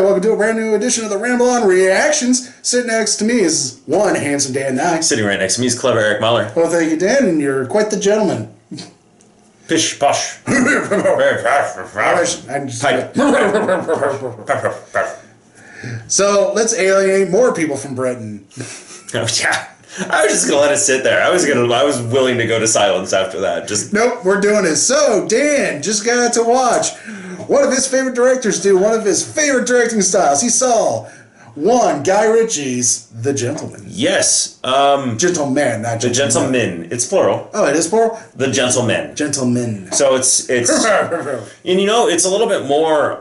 welcome to a brand new edition of the Ramble On Reactions. Sitting next to me is one handsome Dan Nye. Sitting right next to me is clever Eric Muller. Well, thank you, Dan, and you're quite the gentleman. Pish posh. So let's alienate more people from Britain. Oh yeah. I was just gonna let it sit there. I was willing to go to silence after that. Just nope, we're doing it. So Dan just got to watch one of his favorite directors do one of his favorite directing styles. He saw Guy Ritchie's The Gentleman. Yes. Gentleman, not The gentleman. Gentleman. It's plural. Oh, it is plural? The Gentleman. Gentleman. So it's and it's a little bit more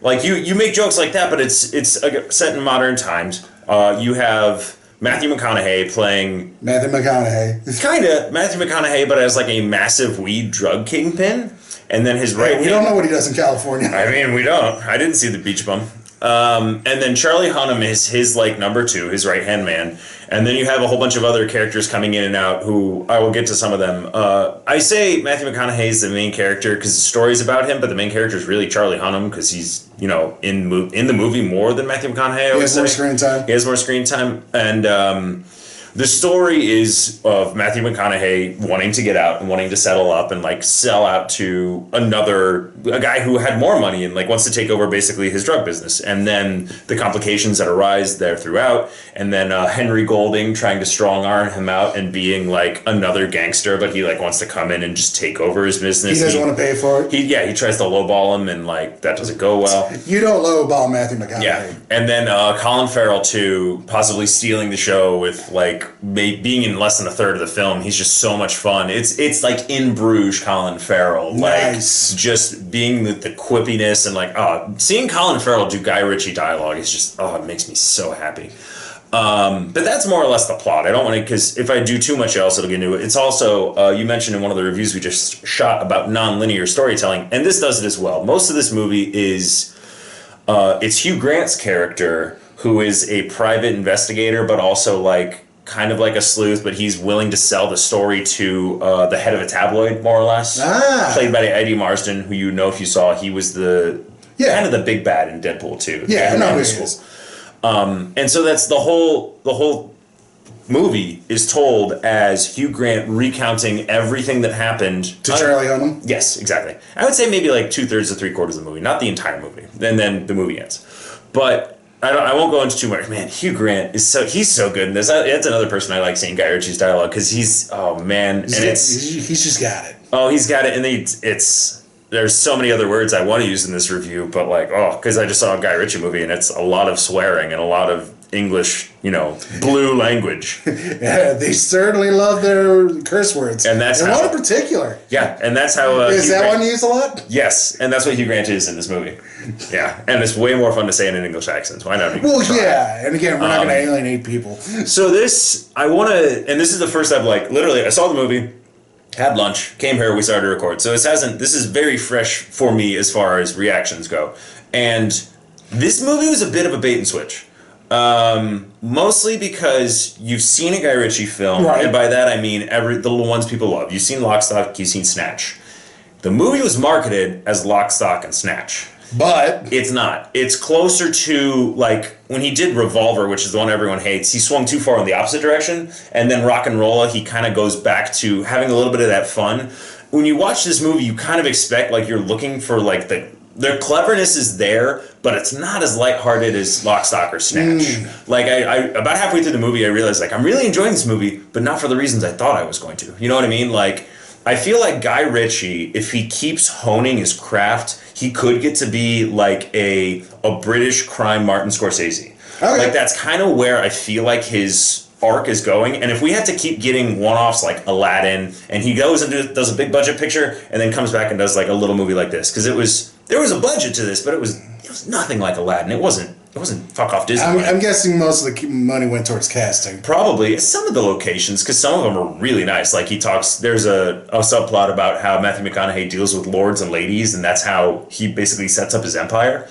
like you make jokes like that, but it's set in modern times. You have Matthew McConaughey playing Matthew McConaughey. Kinda Matthew McConaughey, but as like a massive weed drug kingpin. And then his right hand. We don't know what he does in California. I mean, we don't. I didn't see the beach bum. And then Charlie Hunnam is his like number two, his right hand man. And then you have a whole bunch of other characters coming in and out who I will get to some of them. I say Matthew McConaughey is the main character because the story's about him, but the main character is really Charlie Hunnam because he's in the movie more than Matthew McConaughey. He has more screen time. He has more screen time, and the story is of Matthew McConaughey wanting to get out and wanting to settle up and like sell out to a guy who had more money and like wants to take over basically his drug business. And then the complications that arise there throughout. And then Henry Golding trying to strong arm him out and being like another gangster, but he like wants to come in and just take over his business. He doesn't want to pay for it. He tries to lowball him and like that doesn't go well. You don't lowball Matthew McConaughey. Yeah. And then Colin Farrell too, possibly stealing the show with like being in less than a third of the film. He's just so much fun. It's like in Bruges Colin Farrell. Nice. Like just being the quippiness and like seeing Colin Farrell do Guy Ritchie dialogue is just it makes me so happy. But that's more or less the plot. I don't want to, because if I do too much else, it'll get into it. It's also, you mentioned in one of the reviews we just shot about non-linear storytelling, and this does it as well. Most of this movie is, it's Hugh Grant's character, who is a private investigator, but also like, kind of like a sleuth, but he's willing to sell the story to the head of a tabloid, more or less. Played by Eddie Marsden, who if you saw, he was kind of the big bad in Deadpool 2. Yeah, no, he is. And so that's the whole movie is told as Hugh Grant recounting everything that happened to Charlie Hunnam. Yes, exactly. I would say maybe like 2/3 to 3/4 of the movie, not the entire movie. And then the movie ends. But I won't go into too much. Man, Hugh Grant he's so good in this. That's another person I like seeing Guy Ritchie's dialogue because he's he's just got it. Oh, he's got it, and there's so many other words I want to use in this review, but like because I just saw a Guy Ritchie movie and it's a lot of swearing and a lot of English, blue language. Yeah, they certainly love their curse words, and that's one in particular. Yeah, and that's how is that one used a lot? Yes, and that's what Hugh Grant is in this movie. Yeah, and it's way more fun to say in an English accent. Why not? Well, yeah, and again, we're not going to alienate people. So this, and this is the first I've literally, I saw the movie, had lunch, came here, we started to record. So this is very fresh for me as far as reactions go. And this movie was a bit of a bait and switch. Mostly because you've seen a Guy Ritchie film, right. And by that I mean the ones people love. You've seen Lock, Stock, you've seen Snatch. The movie was marketed as Lock, Stock, and Snatch. But it's not. It's closer to like when he did Revolver, which is the one everyone hates. He swung too far in the opposite direction, and then Rock and Rolla, he kind of goes back to having a little bit of that fun. When you watch this movie, you kind of expect like you're looking for like their cleverness is there, but it's not as lighthearted as Lock, Stock, or Snatch. Like I about halfway through the movie, I realized like I'm really enjoying this movie, but not for the reasons I thought I was going to. You know what I mean? Like I feel like Guy Ritchie, if he keeps honing his craft, he could get to be like a British crime Martin Scorsese. Okay. Like that's kind of where I feel like his arc is going. And if we had to keep getting one-offs like Aladdin, and he goes and does a big budget picture, and then comes back and does like a little movie like this, because there was a budget to this, but it was nothing like Aladdin. It wasn't fuck off Disney. I'm guessing most of the money went towards casting. Probably. Some of the locations, because some of them are really nice. Like there's a subplot about how Matthew McConaughey deals with lords and ladies, and that's how he basically sets up his empire.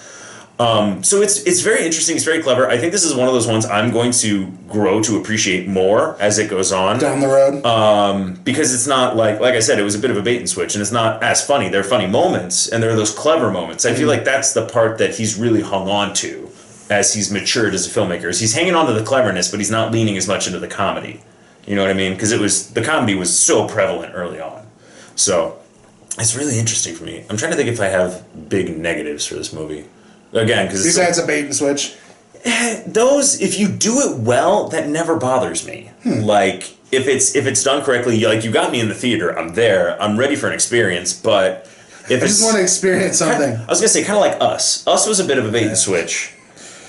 So it's very interesting. It's very clever. I think this is one of those ones I'm going to grow to appreciate more as it goes on down the road. Because it's not like I said, it was a bit of a bait and switch, and it's not as funny. There are funny moments, and there are those clever moments. I feel like that's the part that he's really hung on to as he's matured as a filmmaker. Is he's hanging on to the cleverness, but he's not leaning as much into the comedy. You know what I mean? Because the comedy was so prevalent early on. So it's really interesting for me. I'm trying to think if I have big negatives for this movie. Again, because besides a bait and switch, those, if you do it well, that never bothers me. Like if it's done correctly, like you got me in the theater, I'm there, I'm ready for an experience. But if I just want to experience something. I was gonna say kind of like Us. Us was a bit of a bait and switch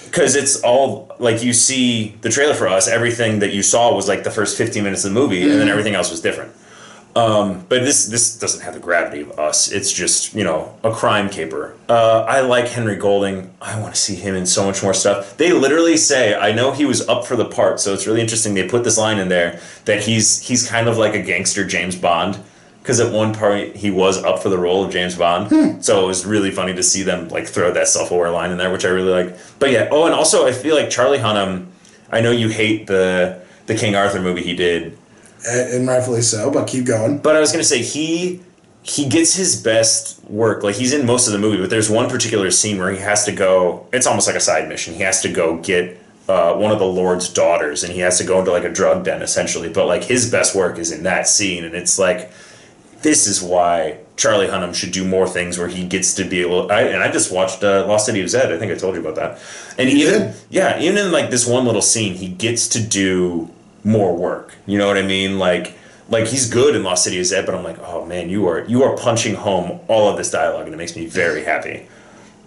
because it's all like you see the trailer for Us. Everything that you saw was like the first 15 minutes of the movie, and then everything else was different. But this doesn't have the gravity of Us. It's just, a crime caper. I like Henry Golding. I want to see him in so much more stuff. They literally say, I know he was up for the part, so it's really interesting. They put this line in there that he's kind of like a gangster James Bond. Because at one point he was up for the role of James Bond. So it was really funny to see them like throw that self-aware line in there, which I really like. But yeah, and also I feel like Charlie Hunnam, I know you hate the King Arthur movie he did. And rightfully so, but keep going. But I was going to say, he gets his best work. Like, he's in most of the movie, but there's one particular scene where he has to go, it's almost like a side mission. He has to go get one of the Lord's daughters, and he has to go into, like, a drug den, essentially. But, like, his best work is in that scene, and it's like, this is why Charlie Hunnam should do more things where he gets to be able... I just watched Lost City of Zed. I think I told you about that. And even in, like, this one little scene, he gets to do more work. You know what I mean? Like he's good in Lost City of Zed, but I'm like, oh man, you are punching home all of this dialogue, and it makes me very happy.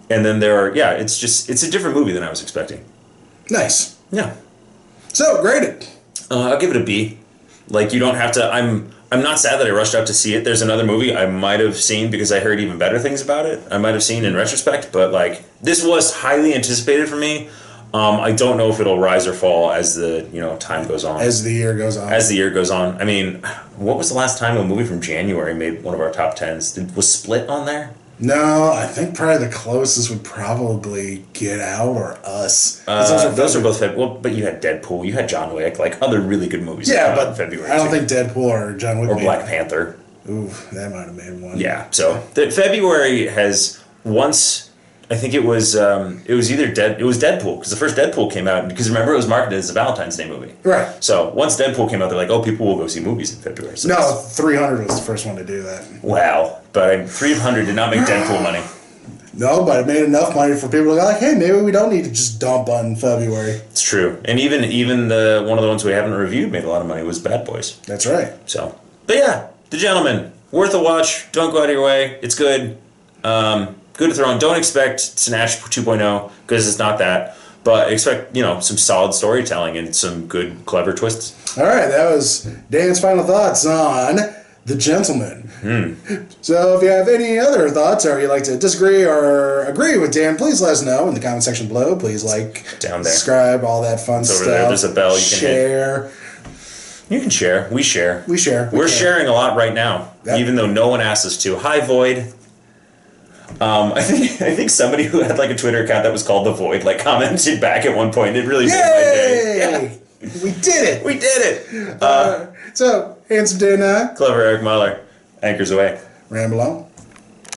And then it's a different movie than I was expecting. Nice. Yeah. So, grade it. I'll give it a B. Like, you don't have to... I'm not sad that I rushed out to see it. There's another movie I might have seen because I heard even better things about it. I might have seen in retrospect, but like, this was highly anticipated for me. I don't know if it'll rise or fall as the time goes on. As the year goes on. I mean, what was the last time a movie from January made one of our top 10s? Was Split on there? No, I think probably the closest would probably Get Out or Us. Those are both February. Well, but you had Deadpool, you had John Wick, like other really good movies. Yeah, but in February. I don't think Deadpool or John Wick or Black Panther. Ooh, that might have made one. Yeah, so February has once. I think it was either Deadpool, because the first Deadpool came out, because remember it was marketed as a Valentine's Day movie. Right. So once Deadpool came out, they're like, oh, people will go see movies in February. So no, 300 was the first one to do that. Wow. But 300 did not make Deadpool money. No, but it made enough money for people to go like, hey, maybe we don't need to just dump on February. It's true. And even the one of the ones we haven't reviewed made a lot of money was Bad Boys. That's right. So, but yeah, The Gentleman, worth a watch. Don't go out of your way. It's good. Good to throw on. Don't expect Snatch 2.0 because it's not that. But expect, some solid storytelling and some good, clever twists. All right, that was Dan's final thoughts on The Gentleman. So if you have any other thoughts or you'd like to disagree or agree with Dan, please let us know in the comment section below. Please down there, subscribe, all that fun it's stuff. Over there. There's a bell you can share. You can share. We share. We're sharing a lot right now, even though no one asked us to. Hi, Void. I think somebody who had like a Twitter account that was called The Void commented back at one point. It really made my day. Yeah. We did it. We did it. So, Handsome Dan, Clever Eric Mahler, anchors away. Ramble on.